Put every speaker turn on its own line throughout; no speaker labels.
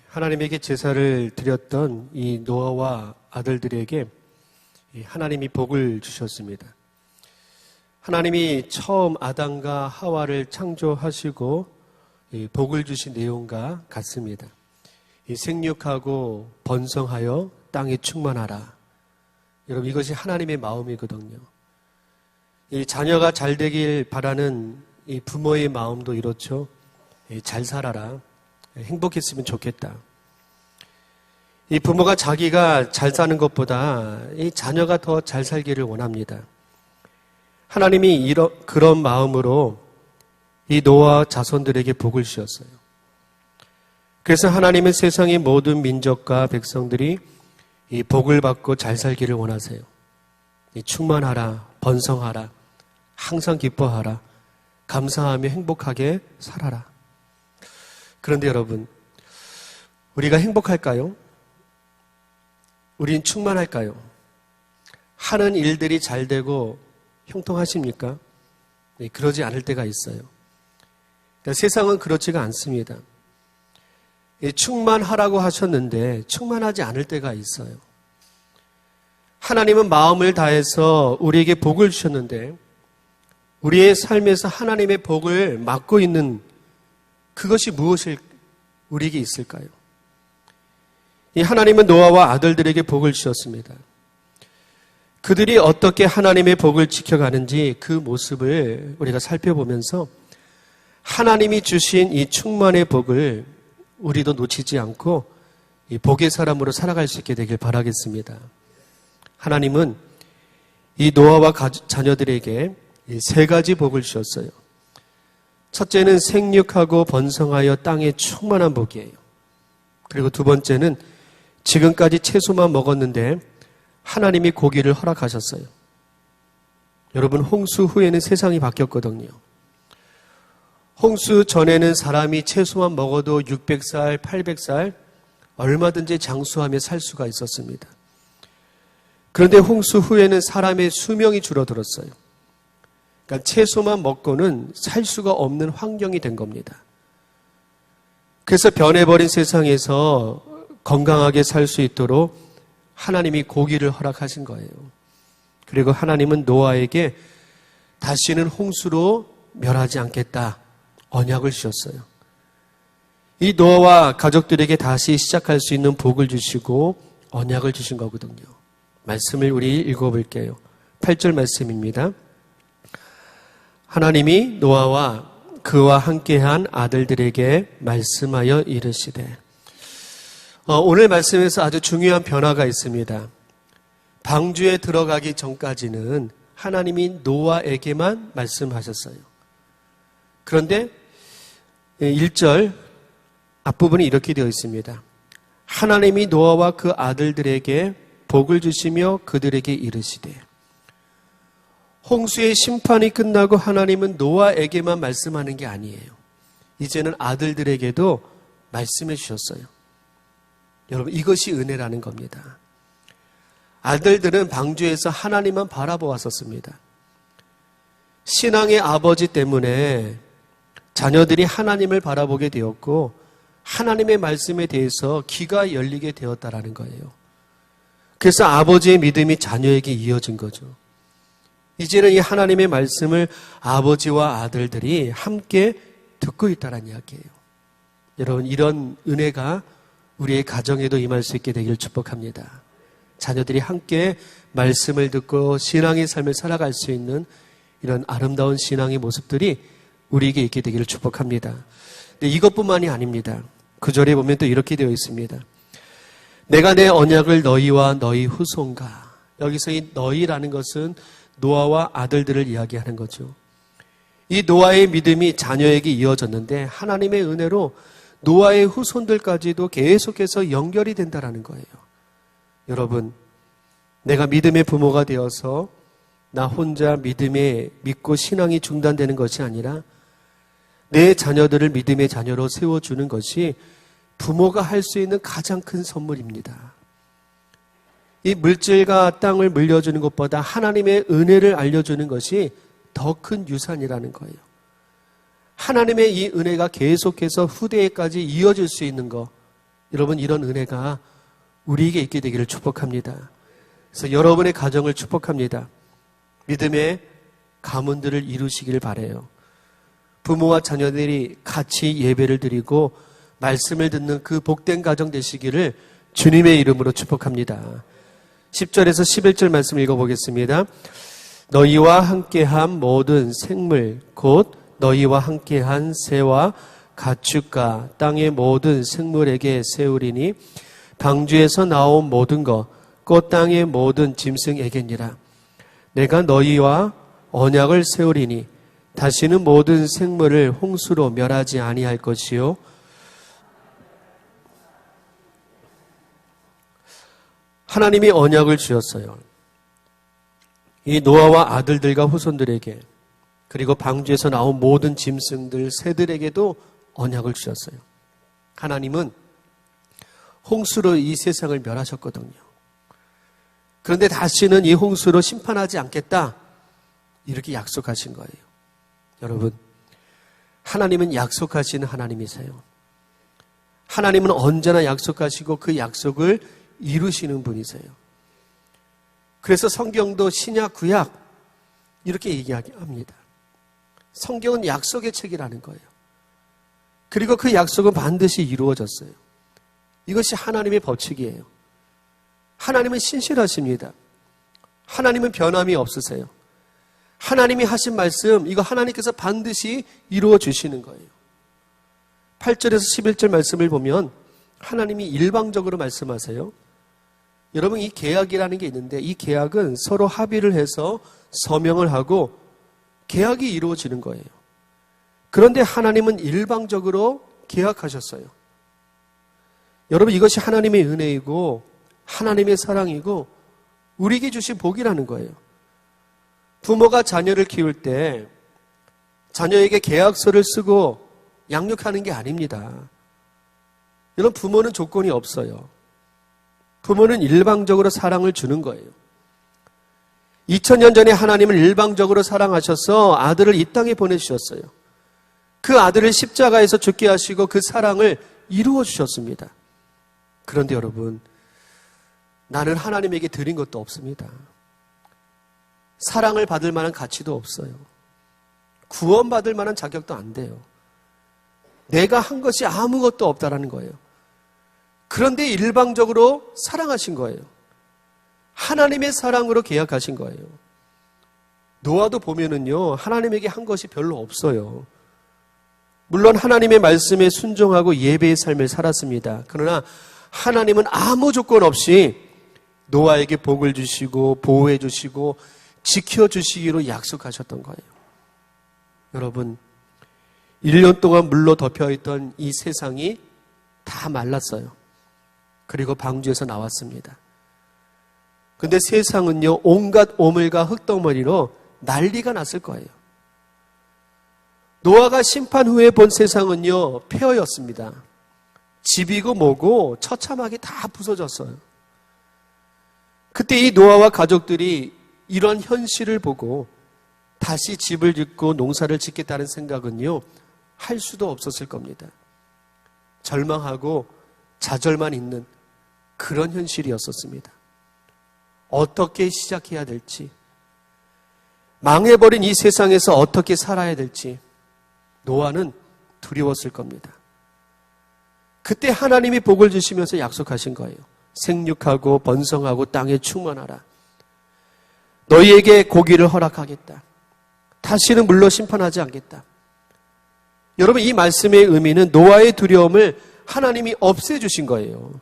하나님에게 제사를 드렸던 이 노아와 아들들에게 하나님이 복을 주셨습니다. 하나님이 처음 아담과 하와를 창조하시고 복을 주신 내용과 같습니다. 생육하고 번성하여 땅에 충만하라. 여러분, 이것이 하나님의 마음이거든요. 이 자녀가 잘 되길 바라는 이 부모의 마음도 이렇죠. 잘 살아라. 행복했으면 좋겠다. 이 부모가 자기가 잘 사는 것보다 이 자녀가 더 잘 살기를 원합니다. 하나님이 그런 마음으로 이 노아 자손들에게 복을 주셨어요. 그래서 하나님은 세상의 모든 민족과 백성들이 이 복을 받고 잘 살기를 원하세요. 충만하라, 번성하라, 항상 기뻐하라, 감사하며 행복하게 살아라. 그런데 여러분, 우리가 행복할까요? 우린 충만할까요? 하는 일들이 잘 되고 형통하십니까? 네, 그러지 않을 때가 있어요. 그러니까 세상은 그렇지가 않습니다. 충만하라고 하셨는데 충만하지 않을 때가 있어요. 하나님은 마음을 다해서 우리에게 복을 주셨는데 우리의 삶에서 하나님의 복을 막고 있는 그것이 무엇일 우리에게 있을까요? 이 하나님은 노아와 아들들에게 복을 주셨습니다. 그들이 어떻게 하나님의 복을 지켜가는지 그 모습을 우리가 살펴보면서 하나님이 주신 이 충만의 복을 우리도 놓치지 않고 이 복의 사람으로 살아갈 수 있게 되길 바라겠습니다. 하나님은 이 노아와 자녀들에게 이 세 가지 복을 주셨어요. 첫째는 생육하고 번성하여 땅에 충만한 복이에요. 그리고 두 번째는 지금까지 채소만 먹었는데 하나님이 고기를 허락하셨어요. 여러분, 홍수 후에는 세상이 바뀌었거든요. 홍수 전에는 사람이 채소만 먹어도 600살, 800살 얼마든지 장수하며 살 수가 있었습니다. 그런데 홍수 후에는 사람의 수명이 줄어들었어요. 그러니까 채소만 먹고는 살 수가 없는 환경이 된 겁니다. 그래서 변해버린 세상에서 건강하게 살 수 있도록 하나님이 고기를 허락하신 거예요. 그리고 하나님은 노아에게 다시는 홍수로 멸하지 않겠다 언약을 주셨어요. 이 노아와 가족들에게 다시 시작할 수 있는 복을 주시고 언약을 주신 거거든요. 말씀을 우리 읽어볼게요. 8절 말씀입니다. 하나님이 노아와 그와 함께한 아들들에게 말씀하여 이르시되. 오늘 말씀에서 아주 중요한 변화가 있습니다. 방주에 들어가기 전까지는 하나님이 노아에게만 말씀하셨어요. 그런데 1절 앞부분이 이렇게 되어 있습니다. 하나님이 노아와 그 아들들에게 복을 주시며 그들에게 이르시되. 홍수의 심판이 끝나고 하나님은 노아에게만 말씀하는 게 아니에요. 이제는 아들들에게도 말씀해 주셨어요. 여러분, 이것이 은혜라는 겁니다. 아들들은 방주에서 하나님만 바라보았었습니다. 신앙의 아버지 때문에 자녀들이 하나님을 바라보게 되었고 하나님의 말씀에 대해서 귀가 열리게 되었다라는 거예요. 그래서 아버지의 믿음이 자녀에게 이어진 거죠. 이제는 이 하나님의 말씀을 아버지와 아들들이 함께 듣고 있다는 이야기예요. 여러분, 이런 은혜가 우리의 가정에도 임할 수 있게 되기를 축복합니다. 자녀들이 함께 말씀을 듣고 신앙의 삶을 살아갈 수 있는 이런 아름다운 신앙의 모습들이 우리에게 있게 되기를 축복합니다. 근데 이것뿐만이 아닙니다. 9절에 보면 또 이렇게 되어 있습니다. 내가 내 언약을 너희와 너희 후손과. 여기서 이 너희라는 것은 노아와 아들들을 이야기하는 거죠. 이 노아의 믿음이 자녀에게 이어졌는데 하나님의 은혜로 노아의 후손들까지도 계속해서 연결이 된다는 거예요. 여러분, 내가 믿음의 부모가 되어서 나 혼자 믿고 신앙이 중단되는 것이 아니라 내 자녀들을 믿음의 자녀로 세워주는 것이 부모가 할 수 있는 가장 큰 선물입니다. 이 물질과 땅을 물려주는 것보다 하나님의 은혜를 알려주는 것이 더 큰 유산이라는 거예요. 하나님의 이 은혜가 계속해서 후대에까지 이어질 수 있는 것, 여러분, 이런 은혜가 우리에게 있게 되기를 축복합니다. 그래서 여러분의 가정을 축복합니다. 믿음의 가문들을 이루시기를 바라요. 부모와 자녀들이 같이 예배를 드리고 말씀을 듣는 그 복된 가정 되시기를 주님의 이름으로 축복합니다. 10절에서 11절 말씀 읽어보겠습니다. 너희와 함께한 모든 생물 곧 너희와 함께한 새와 가축과 땅의 모든 생물에게 세우리니 방주에서 나온 모든 것 곧 땅의 모든 짐승에게니라. 내가 너희와 언약을 세우리니 다시는 모든 생물을 홍수로 멸하지 아니할 것이요 하나님이 언약을 주었어요. 이 노아와 아들들과 후손들에게, 그리고 방주에서 나온 모든 짐승들, 새들에게도 언약을 주셨어요. 하나님은 홍수로 이 세상을 멸하셨거든요. 그런데 다시는 이 홍수로 심판하지 않겠다, 이렇게 약속하신 거예요. 여러분, 하나님은 약속하시는 하나님이세요. 하나님은 언제나 약속하시고 그 약속을 이루시는 분이세요. 그래서 성경도 신약, 구약 이렇게 얘기합니다. 성경은 약속의 책이라는 거예요. 그리고 그 약속은 반드시 이루어졌어요. 이것이 하나님의 법칙이에요. 하나님은 신실하십니다. 하나님은 변함이 없으세요. 하나님이 하신 말씀, 이거 하나님께서 반드시 이루어 주시는 거예요. 8절에서 11절 말씀을 보면 하나님이 일방적으로 말씀하세요. 여러분, 이 계약이라는 게 있는데 이 계약은 서로 합의를 해서 서명을 하고 계약이 이루어지는 거예요. 그런데 하나님은 일방적으로 계약하셨어요. 여러분, 이것이 하나님의 은혜이고 하나님의 사랑이고 우리에게 주신 복이라는 거예요. 부모가 자녀를 키울 때 자녀에게 계약서를 쓰고 양육하는 게 아닙니다. 여러분, 부모는 조건이 없어요. 부모는 일방적으로 사랑을 주는 거예요. 2000년 전에 하나님은 일방적으로 사랑하셔서 아들을 이 땅에 보내주셨어요. 그 아들을 십자가에서 죽게 하시고 그 사랑을 이루어 주셨습니다. 그런데 여러분, 나는 하나님에게 드린 것도 없습니다. 사랑을 받을 만한 가치도 없어요. 구원받을 만한 자격도 안 돼요. 내가 한 것이 아무것도 없다라는 거예요. 그런데 일방적으로 사랑하신 거예요. 하나님의 사랑으로 계약하신 거예요. 노아도 보면은요, 하나님에게 한 것이 별로 없어요. 물론 하나님의 말씀에 순종하고 예배의 삶을 살았습니다. 그러나 하나님은 아무 조건 없이 노아에게 복을 주시고 보호해 주시고 지켜주시기로 약속하셨던 거예요. 여러분, 1년 동안 물로 덮여있던 이 세상이 다 말랐어요. 그리고 방주에서 나왔습니다. 근데 세상은요, 온갖 오물과 흙덩어리로 난리가 났을 거예요. 노아가 심판 후에 본 세상은요, 폐허였습니다. 집이고 뭐고 처참하게 다 부서졌어요. 그때 이 노아와 가족들이 이런 현실을 보고 다시 집을 짓고 농사를 짓겠다는 생각은요, 할 수도 없었을 겁니다. 절망하고 좌절만 있는 그런 현실이었었습니다. 어떻게 시작해야 될지, 망해버린 이 세상에서 어떻게 살아야 될지 노아는 두려웠을 겁니다. 그때 하나님이 복을 주시면서 약속하신 거예요. 생육하고 번성하고 땅에 충만하라. 너희에게 고기를 허락하겠다. 다시는 물로 심판하지 않겠다. 여러분, 이 말씀의 의미는 노아의 두려움을 하나님이 없애주신 거예요.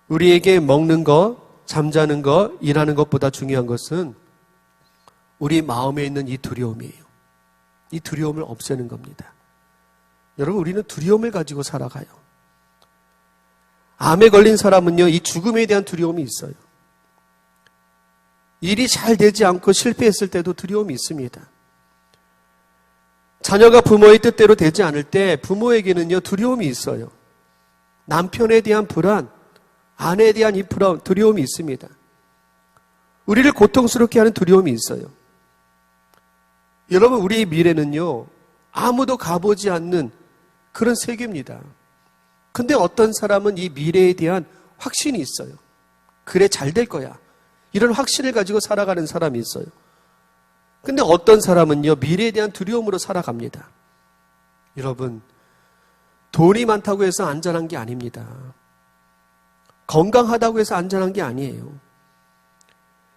우리에게 먹는 것, 잠자는 것, 일하는 것보다 중요한 것은 우리 마음에 있는 이 두려움이에요. 이 두려움을 없애는 겁니다. 여러분, 우리는 두려움을 가지고 살아가요. 암에 걸린 사람은요, 이 죽음에 대한 두려움이 있어요. 일이 잘 되지 않고 실패했을 때도 두려움이 있습니다. 자녀가 부모의 뜻대로 되지 않을 때 부모에게는요, 두려움이 있어요. 남편에 대한 불안, 아내에 대한 이 두려움이 있습니다. 우리를 고통스럽게 하는 두려움이 있어요. 여러분, 우리의 미래는요, 아무도 가보지 않는 그런 세계입니다. 근데 어떤 사람은 이 미래에 대한 확신이 있어요. 그래, 잘 될 거야. 이런 확신을 가지고 살아가는 사람이 있어요. 근데 어떤 사람은요, 미래에 대한 두려움으로 살아갑니다. 여러분, 돈이 많다고 해서 안전한 게 아닙니다. 건강하다고 해서 안전한 게 아니에요.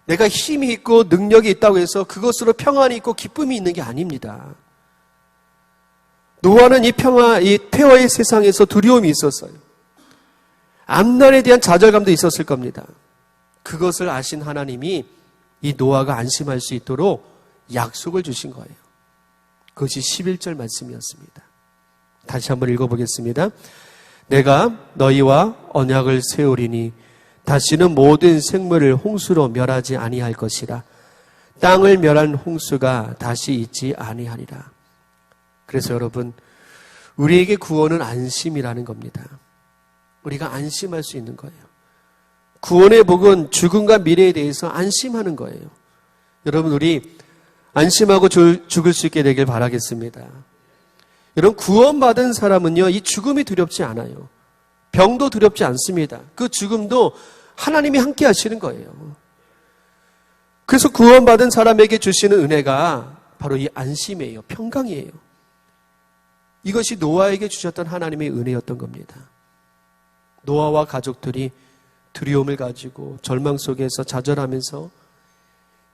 내가 힘이 있고 능력이 있다고 해서 그것으로 평안이 있고 기쁨이 있는 게 아닙니다. 노아는 이 폐허의 세상에서 두려움이 있었어요. 앞날에 대한 좌절감도 있었을 겁니다. 그것을 아신 하나님이 이 노아가 안심할 수 있도록 약속을 주신 거예요. 그것이 11절 말씀이었습니다. 다시 한번 읽어보겠습니다. 내가 너희와 언약을 세우리니 다시는 모든 생물을 홍수로 멸하지 아니할 것이라. 땅을 멸한 홍수가 다시 있지 아니하리라. 그래서 여러분, 우리에게 구원은 안심이라는 겁니다. 우리가 안심할 수 있는 거예요. 구원의 복은 죽음과 미래에 대해서 안심하는 거예요. 여러분, 우리 안심하고 죽을 수 있게 되길 바라겠습니다. 여러분, 구원받은 사람은요, 이 죽음이 두렵지 않아요. 병도 두렵지 않습니다. 그 죽음도 하나님이 함께 하시는 거예요. 그래서 구원받은 사람에게 주시는 은혜가 바로 이 안심이에요. 평강이에요. 이것이 노아에게 주셨던 하나님의 은혜였던 겁니다. 노아와 가족들이 두려움을 가지고 절망 속에서 좌절하면서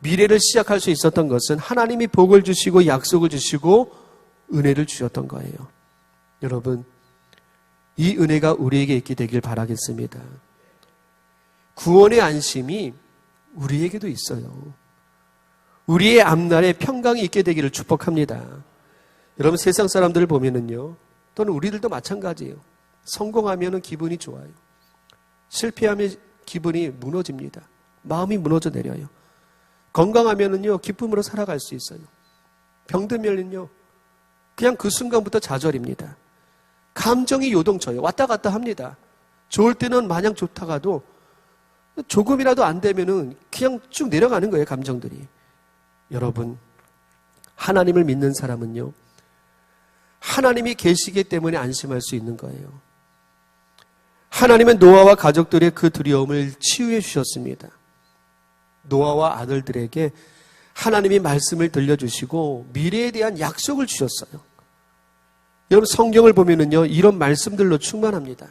미래를 시작할 수 있었던 것은 하나님이 복을 주시고 약속을 주시고 은혜를 주셨던 거예요. 여러분, 이 은혜가 우리에게 있게 되길 바라겠습니다. 구원의 안심이 우리에게도 있어요. 우리의 앞날에 평강이 있게 되기를 축복합니다. 여러분, 세상 사람들을 보면은요, 또는 우리들도 마찬가지예요. 성공하면은 기분이 좋아요. 실패하면 기분이 무너집니다. 마음이 무너져 내려요. 건강하면은요, 기쁨으로 살아갈 수 있어요. 병들면은요, 그냥 그 순간부터 좌절입니다. 감정이 요동쳐요. 왔다 갔다 합니다. 좋을 때는 마냥 좋다가도 조금이라도 안 되면은 그냥 쭉 내려가는 거예요, 감정들이. 여러분, 하나님을 믿는 사람은요, 하나님이 계시기 때문에 안심할 수 있는 거예요. 하나님은 노아와 가족들의 그 두려움을 치유해 주셨습니다. 노아와 아들들에게 하나님이 말씀을 들려주시고 미래에 대한 약속을 주셨어요. 여러분, 성경을 보면은요, 이런 말씀들로 충만합니다.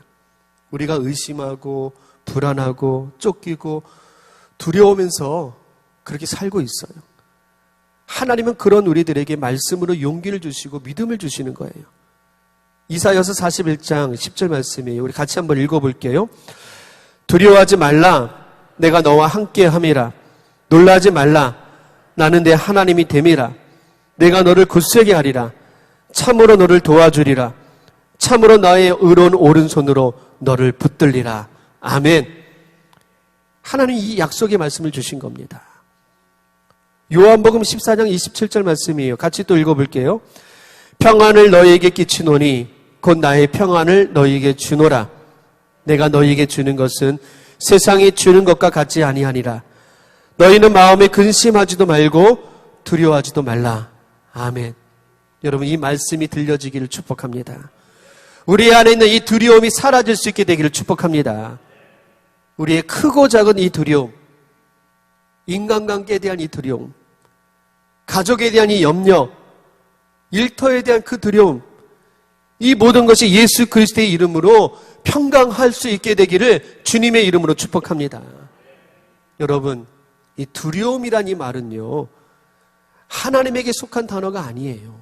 우리가 의심하고 불안하고 쫓기고 두려우면서 그렇게 살고 있어요. 하나님은 그런 우리들에게 말씀으로 용기를 주시고 믿음을 주시는 거예요. 이사야서 41장 10절 말씀이에요. 우리 같이 한번 읽어볼게요. 두려워하지 말라. 내가 너와 함께 함이라. 놀라지 말라. 나는 내 하나님이 됨이라. 내가 너를 굳세게 하리라. 참으로 너를 도와주리라. 참으로 나의 의로운 오른손으로 너를 붙들리라. 아멘. 하나님 이 약속의 말씀을 주신 겁니다. 요한복음 14장 27절 말씀이에요. 같이 또 읽어볼게요. 평안을 너희에게 끼치노니 곧 나의 평안을 너희에게 주노라. 내가 너희에게 주는 것은 세상이 주는 것과 같지 아니하니라. 너희는 마음에 근심하지도 말고 두려워하지도 말라. 아멘. 여러분, 이 말씀이 들려지기를 축복합니다. 우리 안에 있는 이 두려움이 사라질 수 있게 되기를 축복합니다. 우리의 크고 작은 이 두려움, 인간관계에 대한 이 두려움, 가족에 대한 이 염려, 일터에 대한 그 두려움, 이 모든 것이 예수 그리스도의 이름으로 평강할 수 있게 되기를 주님의 이름으로 축복합니다. 여러분, 이 두려움이란 이 말은요, 하나님에게 속한 단어가 아니에요.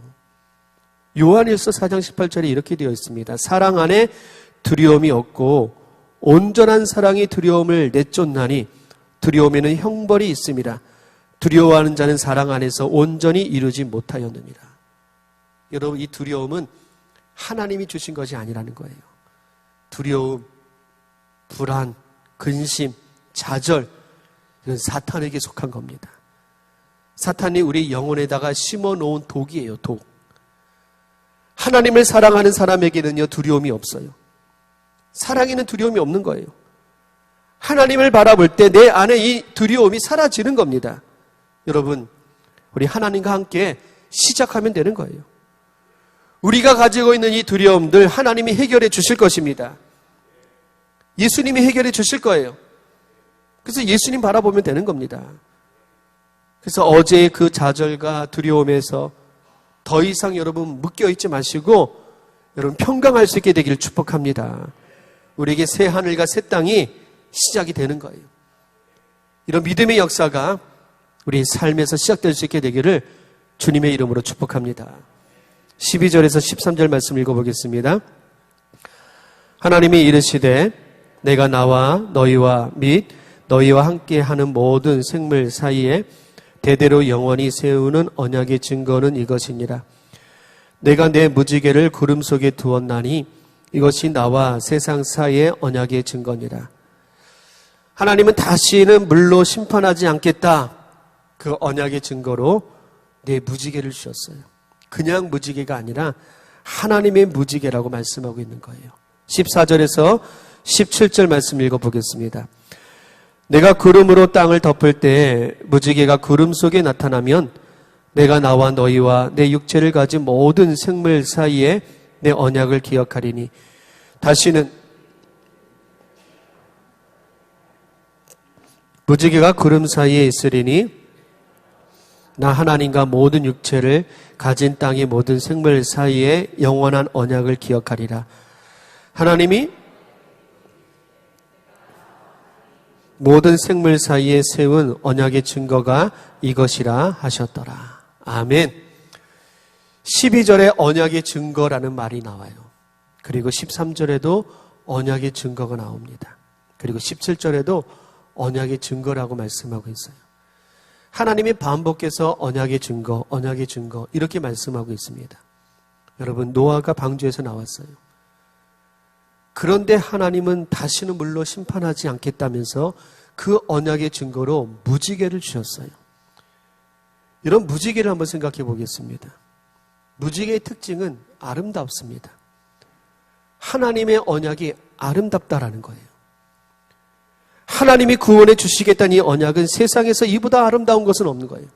요한일서 4장 18절에 이렇게 되어 있습니다. 사랑 안에 두려움이 없고 온전한 사랑이 두려움을 내쫓나니 두려움에는 형벌이 있습니다. 두려워하는 자는 사랑 안에서 온전히 이루지 못하였느니라. 여러분, 이 두려움은 하나님이 주신 것이 아니라는 거예요. 두려움, 불안, 근심, 좌절, 이건 사탄에게 속한 겁니다. 사탄이 우리 영혼에다가 심어놓은 독이에요, 독. 하나님을 사랑하는 사람에게는요, 두려움이 없어요. 사랑에는 두려움이 없는 거예요. 하나님을 바라볼 때 내 안에 이 두려움이 사라지는 겁니다. 여러분, 우리 하나님과 함께 시작하면 되는 거예요. 우리가 가지고 있는 이 두려움들 하나님이 해결해 주실 것입니다. 예수님이 해결해 주실 거예요. 그래서 예수님 바라보면 되는 겁니다. 그래서 어제의 그 좌절과 두려움에서 더 이상 여러분 묶여있지 마시고 여러분 평강할 수 있게 되기를 축복합니다. 우리에게 새 하늘과 새 땅이 시작이 되는 거예요. 이런 믿음의 역사가 우리 삶에서 시작될 수 있게 되기를 주님의 이름으로 축복합니다. 12절에서 13절 말씀 읽어보겠습니다. 하나님이 이르시되 내가 나와 너희와 및 너희와 함께 하는 모든 생물 사이에 대대로 영원히 세우는 언약의 증거는 이것이니라. 내가 내 무지개를 구름 속에 두었나니 이것이 나와 세상 사이의 언약의 증거니라. 하나님은 다시는 물로 심판하지 않겠다. 그 언약의 증거로 내 무지개를 주셨어요. 그냥 무지개가 아니라 하나님의 무지개라고 말씀하고 있는 거예요. 14절에서 17절 말씀 읽어보겠습니다. 내가 구름으로 땅을 덮을 때 무지개가 구름 속에 나타나면 내가 나와 너희와 내 육체를 가진 모든 생물 사이에 내 언약을 기억하리니 다시는 무지개가 구름 사이에 있으리니 나 하나님과 모든 육체를 가진 땅의 모든 생물 사이에 영원한 언약을 기억하리라. 하나님이 모든 생물 사이에 세운 언약의 증거가 이것이라 하셨더라. 아멘. 12절에 언약의 증거라는 말이 나와요. 그리고 13절에도 언약의 증거가 나옵니다. 그리고 17절에도 언약의 증거라고 말씀하고 있어요. 하나님이 반복해서 언약의 증거, 언약의 증거 이렇게 말씀하고 있습니다. 여러분, 노아가 방주에서 나왔어요. 그런데 하나님은 다시는 물로 심판하지 않겠다면서 그 언약의 증거로 무지개를 주셨어요. 이런 무지개를 한번 생각해 보겠습니다. 무지개의 특징은 아름답습니다. 하나님의 언약이 아름답다라는 거예요. 하나님이 구원해 주시겠다는 이 언약은 세상에서 이보다 아름다운 것은 없는 거예요.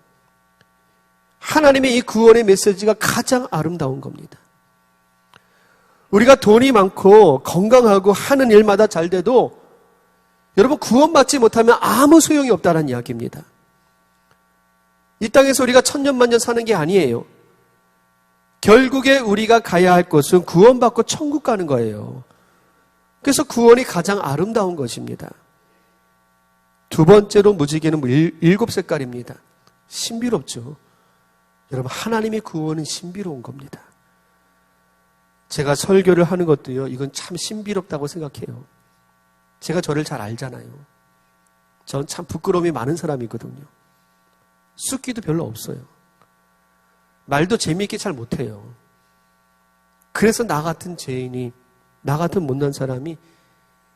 하나님의 이 구원의 메시지가 가장 아름다운 겁니다. 우리가 돈이 많고 건강하고 하는 일마다 잘 돼도 여러분 구원받지 못하면 아무 소용이 없다는 이야기입니다. 이 땅에서 우리가 천년만년 사는 게 아니에요. 결국에 우리가 가야 할 곳은 구원받고 천국 가는 거예요. 그래서 구원이 가장 아름다운 것입니다. 두 번째로 무지개는 7색깔입니다. 신비롭죠. 여러분, 하나님의 구원은 신비로운 겁니다. 제가 설교를 하는 것도요, 이건 참 신비롭다고 생각해요. 제가 저를 잘 알잖아요. 전 참 부끄러움이 많은 사람이거든요. 숫기도 별로 없어요. 말도 재미있게 잘 못해요. 그래서 나 같은 죄인이, 나 같은 못난 사람이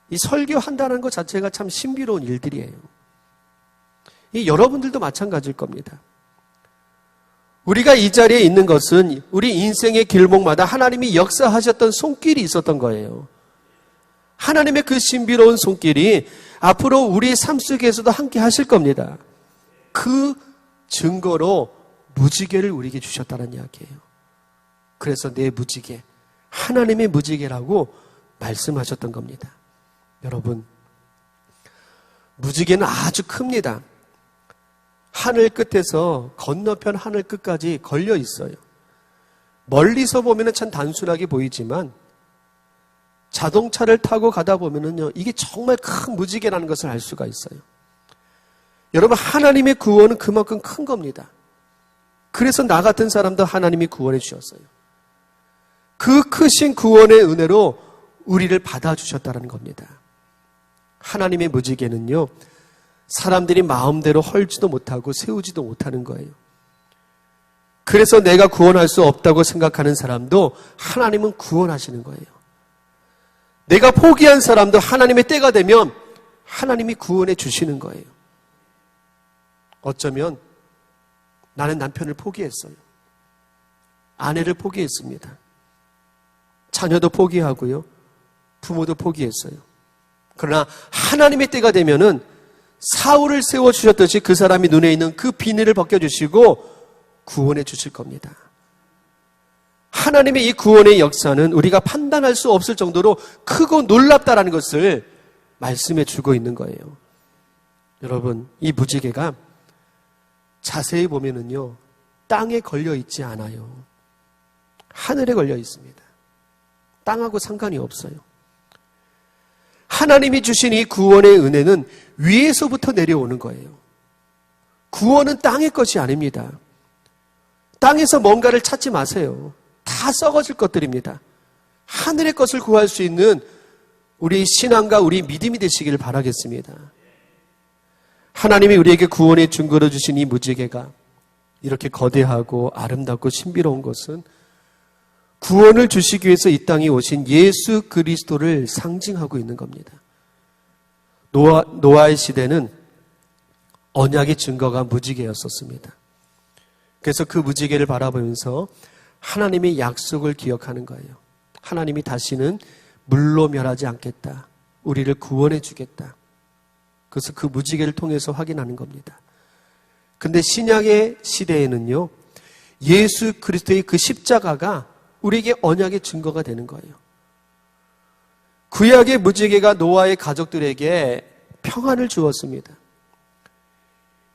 이 설교한다는 것 자체가 참 신비로운 일들이에요. 이 여러분들도 마찬가지일 겁니다. 우리가 이 자리에 있는 것은 우리 인생의 길목마다 하나님이 역사하셨던 손길이 있었던 거예요. 하나님의 그 신비로운 손길이 앞으로 우리 삶 속에서도 함께 하실 겁니다. 그 증거로 무지개를 우리에게 주셨다는 이야기예요. 그래서 내 무지개, 하나님의 무지개라고 말씀하셨던 겁니다. 여러분, 무지개는 아주 큽니다. 하늘 끝에서 건너편 하늘 끝까지 걸려 있어요. 멀리서 보면 참 단순하게 보이지만 자동차를 타고 가다 보면요, 이게 정말 큰 무지개라는 것을 알 수가 있어요. 여러분, 하나님의 구원은 그만큼 큰 겁니다. 그래서 나 같은 사람도 하나님이 구원해 주셨어요. 그 크신 구원의 은혜로 우리를 받아주셨다는 겁니다. 하나님의 무지개는요, 사람들이 마음대로 헐지도 못하고 세우지도 못하는 거예요. 그래서 내가 구원할 수 없다고 생각하는 사람도 하나님은 구원하시는 거예요. 내가 포기한 사람도 하나님의 때가 되면 하나님이 구원해 주시는 거예요. 어쩌면 나는 남편을 포기했어요. 아내를 포기했습니다. 자녀도 포기하고요. 부모도 포기했어요. 그러나 하나님의 때가 되면은 사울을 세워주셨듯이 그 사람이 눈에 있는 그 비늘을 벗겨주시고 구원해 주실 겁니다. 하나님의 이 구원의 역사는 우리가 판단할 수 없을 정도로 크고 놀랍다라는 것을 말씀해 주고 있는 거예요. 여러분, 이 무지개가 자세히 보면은요, 땅에 걸려 있지 않아요. 하늘에 걸려 있습니다. 땅하고 상관이 없어요. 하나님이 주신 이 구원의 은혜는 위에서부터 내려오는 거예요. 구원은 땅의 것이 아닙니다. 땅에서 뭔가를 찾지 마세요. 다 썩어질 것들입니다. 하늘의 것을 구할 수 있는 우리 신앙과 우리 믿음이 되시기를 바라겠습니다. 하나님이 우리에게 구원의 증거로 주신 이 무지개가 이렇게 거대하고 아름답고 신비로운 것은 구원을 주시기 위해서 이 땅에 오신 예수 그리스도를 상징하고 있는 겁니다. 노아의 시대는 언약의 증거가 무지개였었습니다. 그래서 그 무지개를 바라보면서 하나님의 약속을 기억하는 거예요. 하나님이 다시는 물로 멸하지 않겠다. 우리를 구원해 주겠다. 그래서 그 무지개를 통해서 확인하는 겁니다. 근데 신약의 시대에는요, 예수 그리스도의 그 십자가가 우리에게 언약의 증거가 되는 거예요. 구약의 무지개가 노아의 가족들에게 평안을 주었습니다.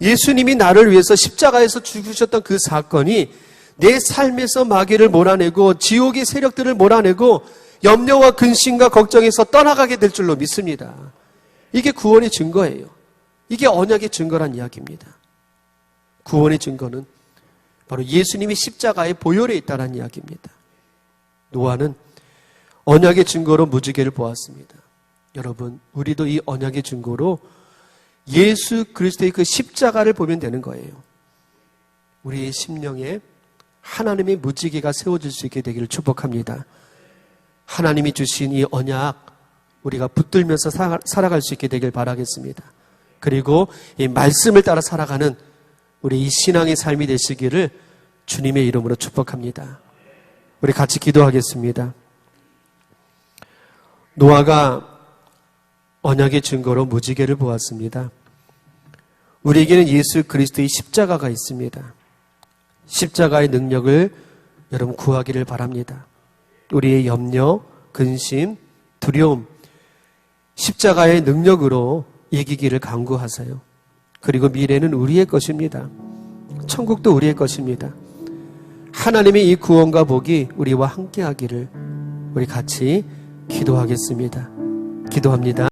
예수님이 나를 위해서 십자가에서 죽으셨던 그 사건이 내 삶에서 마귀를 몰아내고 지옥의 세력들을 몰아내고 염려와 근심과 걱정에서 떠나가게 될 줄로 믿습니다. 이게 구원의 증거예요. 이게 언약의 증거란 이야기입니다. 구원의 증거는 바로 예수님이 십자가의 보혈에 있다는 이야기입니다. 노아는 언약의 증거로 무지개를 보았습니다. 여러분, 우리도 이 언약의 증거로 예수 그리스도의 그 십자가를 보면 되는 거예요. 우리의 심령에 하나님의 무지개가 세워질 수 있게 되기를 축복합니다. 하나님이 주신 이 언약, 우리가 붙들면서 살아갈 수 있게 되길 바라겠습니다. 그리고 이 말씀을 따라 살아가는 우리 이 신앙의 삶이 되시기를 주님의 이름으로 축복합니다. 우리 같이 기도하겠습니다. 노아가 언약의 증거로 무지개를 보았습니다. 우리에게는 예수 그리스도의 십자가가 있습니다. 십자가의 능력을 여러분 구하기를 바랍니다. 우리의 염려, 근심, 두려움, 십자가의 능력으로 이기기를 간구하세요. 그리고 미래는 우리의 것입니다. 천국도 우리의 것입니다. 하나님의 이 구원과 복이 우리와 함께하기를 우리 같이 기도하겠습니다. 기도합니다.